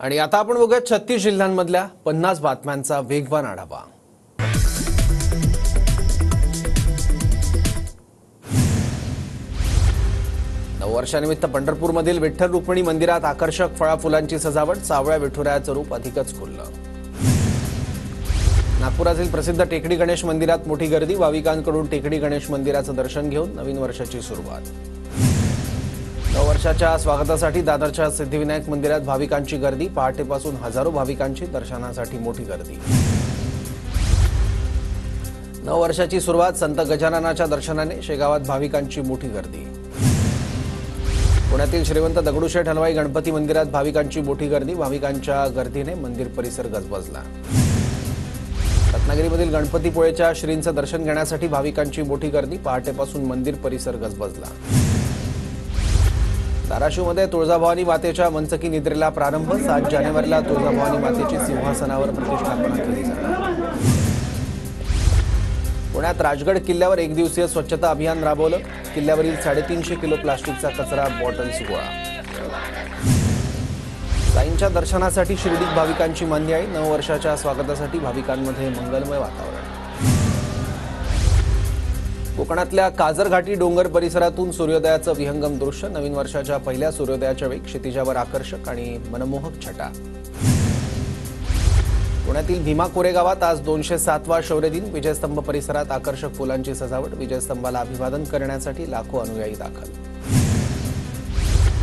आणि आता आपण बघूया 36 जिल्ह्यांमधल्या 50 बातम्यांचा वेगवान आढावा। नववर्षानिमित्त पंढरपूरमधील विठ्ठल रुक्मिणी मंदिरात आकर्षक फळाफुलांची सजावट, सावळ्या विठुरायाचं रूप अधिकच खुललं। नागपुरातील प्रसिद्ध टेकडी गणेश मंदिरात मोठी गर्दी, भाविकांकडून टेकडी गणेश मंदिराचं दर्शन घेऊन नवीन वर्षाची सुरुवात। नववर्षाच्या स्वागतासाठी दादरच्या सिद्धिविनायक मंदिरात भाविकांची गर्दी, पहाटेपासून हजारो भाविकांची दर्शनासाठी मोठी गर्दी। नववर्षाची सुरुवात संत गजाननाच्या दर्शनाने, शेगावात भाविकांची मोठी गर्दी। पुण्यातील श्रीमंत दगडूशेठ हलवाई गणपती मंदिरात भाविकांची मोठी गर्दी, भाविकांच्या गर्दीने मंदिर परिसर गजबजला। रत्नागिरीमधील गणपतीपुळेच्या श्रींचं दर्शन घेण्यासाठी भाविकांची मोठी गर्दी, पहाटेपासून मंदिर परिसर गजबजला। धाराशिवमध्ये तुळजाभवानी मातेच्या मंचकी निद्रेला प्रारंभ, 7 जानेवारीला तुळजाभवानी मातेची सिंहासनावर प्रतिष्ठापना केली जाणार। पुण्यात राजगड किल्ल्यावर एक दिवसीय स्वच्छता अभियान राबवलं, किल्ल्यावरील 350 किलो प्लास्टिकचा कचरा, बॉटल्स गोळा। साईंच्या दर्शनासाठी शिर्डीत भाविकांची मांदियाळी, नववर्षाच्या स्वागतासाठी भाविकांमध्ये मंगलमय वातावरण। कोकणातल्या काजरघाटी डोंगर परिसरातून सूर्योदयाचं विहंगम दृश्य, नवीन वर्षाच्या पहिल्या सूर्योदयाच्या वेळी क्षितिजावर आकर्षक आणि मनमोहक छटा। पुण्यातील भीमा कोरेगावात आज 207वा शौर्य दिन, विजयस्तंभ परिसरात आकर्षक फुलांची सजावट, विजयस्तंभाला अभिवादन करण्यासाठी लाखो अनुयायी दाखल।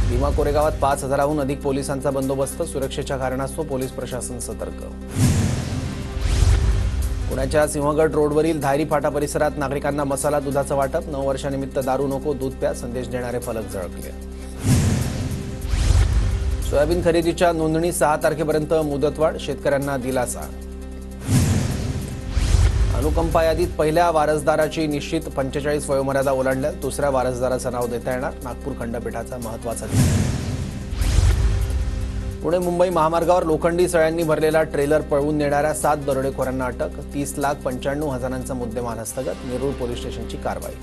भीमा कोरेगावात 5000हून अधिक पोलिसांचा बंदोबस्त, सुरक्षेच्या कारणास्तव पोलीस प्रशासन सतर्क। पुण्याच्या सिंहगड रोडवरील धायरी फाटा परिसरात नागरिकांना मसाला दुधाचं वाटप, नववर्षानिमित्त दारू नको दूध प्या संदेश देणारे फलक झळकले। सोयाबीन खरेदीच्या नोंदणी 6 तारखेपर्यंत मुदतवाढ, शेतकऱ्यांना दिलासा। अनुकंपा यादीत पहिल्या वारसदाराची निश्चित 45 वयोमर्यादा ओलांडल्यास दुसऱ्या वारसदाराचं नाव देता येणार, नागपूर खंडपीठाचा महत्त्वाचा निर्णय। पुणे मुंबई महामार्गावर लोखंडी सळ्यांनी भरलेला ट्रेलर पळवून नेणाऱ्या 7 दरोडेखोरांना अटक, 30,95,000चा मुद्देमाल हस्तगत, नेरूळ पोलीस स्टेशनची कारवाई।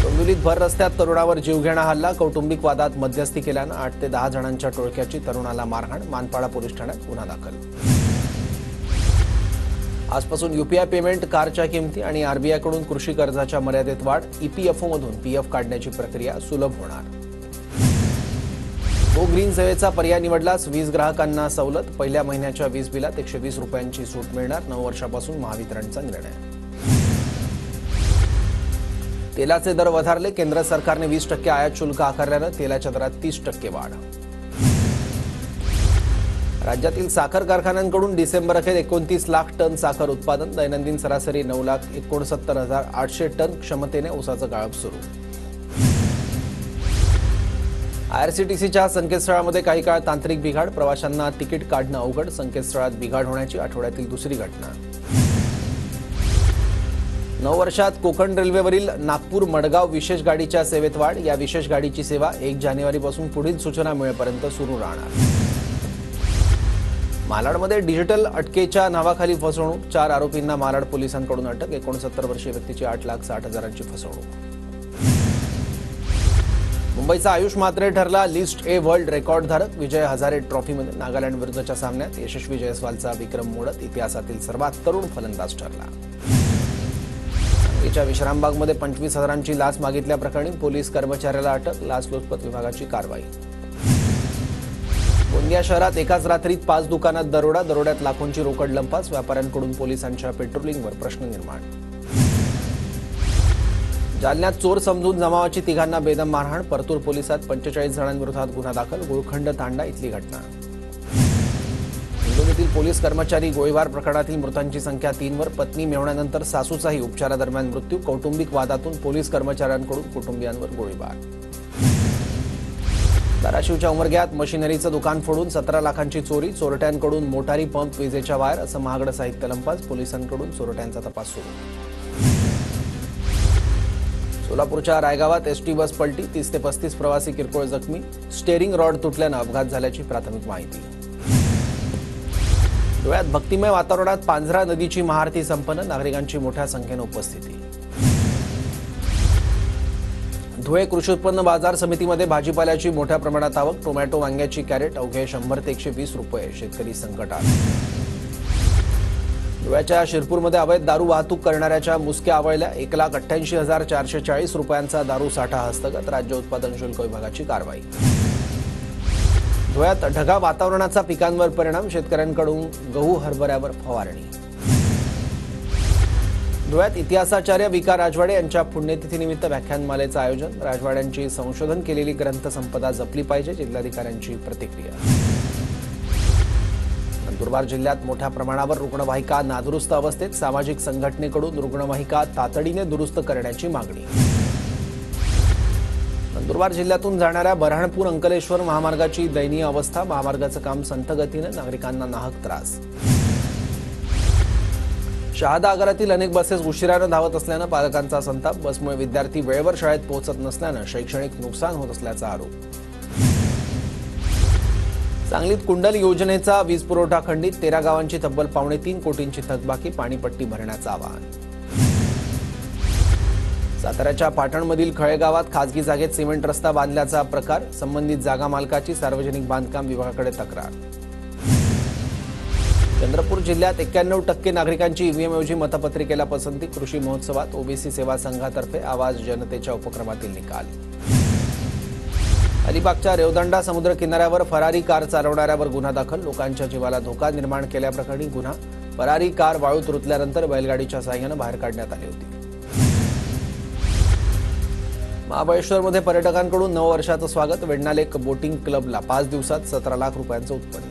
डोंबिवलीत भर रस्त्यात तरुणावर जीवघेणा हल्ला, कौटुंबिक वादात मध्यस्थी केल्यानं 8 ते 10 जणांच्या टोळक्याची तरुणाला मारहाण, मानपाडा पोलीस ठाण्यात गुन्हा दाखल। आजपासून यूपीआय पेमेंट, कारच्या किमती आणि आरबीआयकडून कृषी कर्जाच्या मर्यादेत वाढ, ईपीएफओमधून पीएफ काढण्याची प्रक्रिया सुलभ होणार। गो ग्रीन सेवेचा पर्याय निवडल्यास वीज ग्राहकांना सवलत, पहिल्या महिन्याच्या वीज बिलात 120 रुपयांची सूट मिळणार, नववर्षापासून महावितरणचा निर्णय। तेलाचे दर वधारले, केंद्र सरकारने 20% आयात शुल्क आकारल्यानं तेलाच्या दरात 30% वाढ। राज्यातील साखर कारखान्यांकडून डिसेंबरअखेर 29 लाख टन साखर उत्पादन, दैनंदिन सरासरी 9,69,800 टन क्षमतेने ऊसाचं गाळप सुरू। आयआरसीटीसीच्या संकेतस्थळामध्ये काही काळ तांत्रिक बिघाड, प्रवाशांना तिकीट काढणं अवघड, संकेतस्थळात बिघाड होण्याची आठवड्यातील दुसरी घटना। नववर्षात कोकण रेल्वेवरील नागपूर मडगाव विशेष गाडीच्या सेवेत वाढ, या विशेष गाडीची सेवा 1 जानेवारीपासून पुढील सूचना मिळेपर्यंत सुरू राहणार। मालाडमध्ये डिजिटल अटकेच्या नावाखाली फसवणूक, 4 आरोपींना मालाड पोलिसांकडून अटक, 69 वर्षीय व्यक्तीची 8,60,000ची फसवणूक। मुंबईचा आयुष म्हात्रे ठरला list a world रेकॉर्डधारक, Vijay Hazare ट्रॉफीमध्ये Nagaland विरुद्धच्या सामन्यात यशस्वी जयस्वालचा विक्रम मोडत इतिहासातील सर्वात तरुण फलंदाज ठरला। सांगलीच्या विश्रामबागमध्ये 25,000ची लाच मागितल्याप्रकरणी पोलीस कर्मचाऱ्याला अटक, लाचलुचपत विभागाची कारवाई। गोंदिया शहरात एकाच रात्रीत 5 दुकानात दरोडा, दरोड्यात लाखोंची रोकड लंपास, व्यापाऱ्यांकडून पोलिसांच्या पेट्रोलिंगवर प्रश्न निर्माण। जालन्यात चोर समजून जमावाची 3घांना बेदम मारहाण, परतूर पोलिसात 45 जणांविरोधात गुन्हा दाखल, गुळखंड तांडा इथली घटना। हिंगोलीतील पोलीस कर्मचारी गोळीबार प्रकरणातील मृतांची संख्या 3वर, पत्नी मेवण्यानंतर सासूचाही उपचारादरम्यान मृत्यू, कौटुंबिक वादातून पोलीस कर्मचाऱ्यांकडून कुटुंबियांवर गोळीबार। धाराशिवच्या उमरग्यात मशिनरीचं दुकान फोडून 17 लाखांची चोरी, चोरट्यांकडून मोटारी पंप, विजेच्या वायर असं महागडं साहित्य लंपास, पोलिसांकडून चोरट्यांचा तपास सुरू। सोलापूरच्या रायगावात एसटी बस पलटी, 30 ते 35 प्रवासी किरकोळ जखमी, स्टेअरिंग रॉड तुटल्यानं अपघात झाल्याची प्राथमिक माहिती। धुळ्यात भक्तिमय वातावरणात पांझरा नदीची महाआरती संपन्न, नागरिकांची मोठ्या संख्येने उपस्थिती। धुळे कृषी उत्पन्न बाजार समितीमध्ये भाजीपाल्याची मोठ्या प्रमाणात आवक. टोमॅटो, वांग्याची कॅरेट अवघे 100 ते 120 रुपये. शेतकरी संकटात. धुळ्याच्या शिरपूरमध्ये अवैध दारू वाहतूक करणाऱ्याच्या मुसक्या आवळल्या. 1,88,440 रुपयांचा दारू साठा हस्तगत. राज्य उत्पादन शुल्क विभागाची कारवाई. धुळ्यात ढगाळ वातावरणाचा पिकांवर परिणाम. शेतकऱ्यांकडून गहू हरभऱ्यावर फवारणी. धुळ्यात इतिहासाचार्य विका राजवाडे यांच्या पुण्यतिथीनिमित्त व्याख्यानमालेचं आयोजन. राजवाड्यांची संशोधन केलेली ग्रंथसंपदा जपली पाहिजे. जिल्हाधिकाऱ्यांची प्रतिक्रिया. नंदुरबार जिल्ह्यात मोठ्या प्रमाणावर रुग्णवाहिका नादुरुस्त अवस्थेत. सामाजिक संघटनेकडून रुग्णवाहिका तातडीने दुरुस्त करण्याची मागणी. नंदुरबार जिल्ह्यातून जाणाऱ्या बऱ्हाणपूर अंकलेश्वर महामार्गाची दयनीय अवस्था. महामार्गाचं काम संथ गतीनं. नागरिकांना नाहक त्रास. शहादा आगारातील अनेक बसेस उशिरानं धावत असल्यानं पालकांचा संताप. बसमुळे विद्यार्थी वेळेवर शाळेत पोहोचत नसल्यानं शैक्षणिक नुकसान होत असल्याचा आरोप. सांगलीत कुंडल योजनेचा वीज पुरवठा खंडित. 13 गावांची तब्बल 3.25 कोटींची थकबाकी. पाणीपट्टी भरण्याचं आवाहन. साताऱ्याच्या पाटणमधील खळे गावात खासगी जागेत सिमेंट रस्ता बांधल्याचा प्रकार. संबंधित जागा मालकाची सार्वजनिक बांधकाम विभागाकडे तक्रार. चंद्रपूर जिल्ह्यात 91% नागरिकांची ईव्हीएमऐवजी मतपत्रिकेला पसंती. कृषी महोत्सवात ओबीसी सेवा संघातर्फे आवाज जनतेच्या उपक्रमातील निकाल. अलिबागच्या रेवदंडा समुद्र किनाऱ्यावर फरारी कार चालवणाऱ्यावर गुन्हा दाखल. लोकांच्या जीवाला धोका निर्माण केल्याप्रकरणी गुन्हा. फरारी कार वाळूत रुतल्यानंतर बैलगाडीच्या साहाय्यानं बाहेर काढण्यात आली होती. महाबळेश्वरमध्ये पर्यटकांकडून नववर्षाचं स्वागत. वेण्णालेक बोटिंग क्लबला 5 दिवसात 17 लाख रुपयांचं उत्पन्न.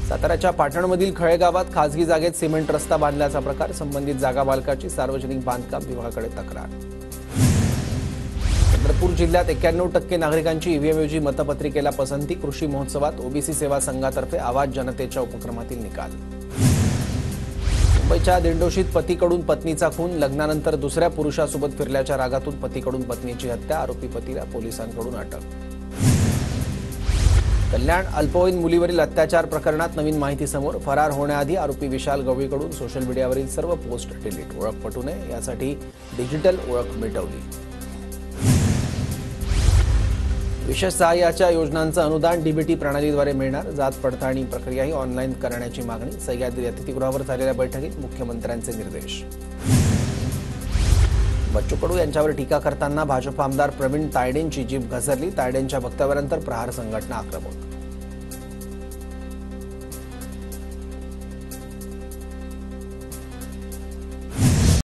साताऱ्याच्या पाटणमधील खळे गावात खासगी जागेत सिमेंट रस्ता बांधल्याचा प्रकार. संबंधित जागा मालकाची सार्वजनिक बांधकाम विभागाकडे तक्रार. चंद्रपूर जिल्ह्यात 91% नागरिकांची ईव्हीएमऐवजी मतपत्रिकेला पसंती. कृषी महोत्सवात ओबीसी सेवा संघातर्फे आवाज जनतेच्या उपक्रमातील निकाल. मुंबईच्या दिंडोशीत पतीकडून पत्नीचा खून. लग्नानंतर दुसऱ्या पुरुषासोबत फिरल्याच्या रागातून पतीकडून पत्नीची हत्या. आरोपी पतीला पोलिसांकडून अटक. कल्याण अल्पवयीन मुलीवरील अत्याचार प्रकरणात नवीन माहिती समोर. फरार होण्याआधी आरोपी विशाल गवळीकडून सोशल मीडियावरील सर्व पोस्ट डिलीट. ओळख पटू नये यासाठी डिजिटल ओळख मिटवली. विशेष सहाय्याच्या योजनांचं अनुदान डीबीटी प्रणालीद्वारे मिळणार. जात पडताळणी प्रक्रियाही ऑनलाईन करण्याची मागणी. सह्याद्री अतिथीगृहावर झालेल्या बैठकीत मुख्यमंत्र्यांचे निर्देश. बच्चू कडू यांच्यावर टीका करताना भाजप आमदार प्रवीण तायडेंची जीभ घसरली. तायडेंच्या वक्तव्यानंतर प्रहार संघटना आक्रमक.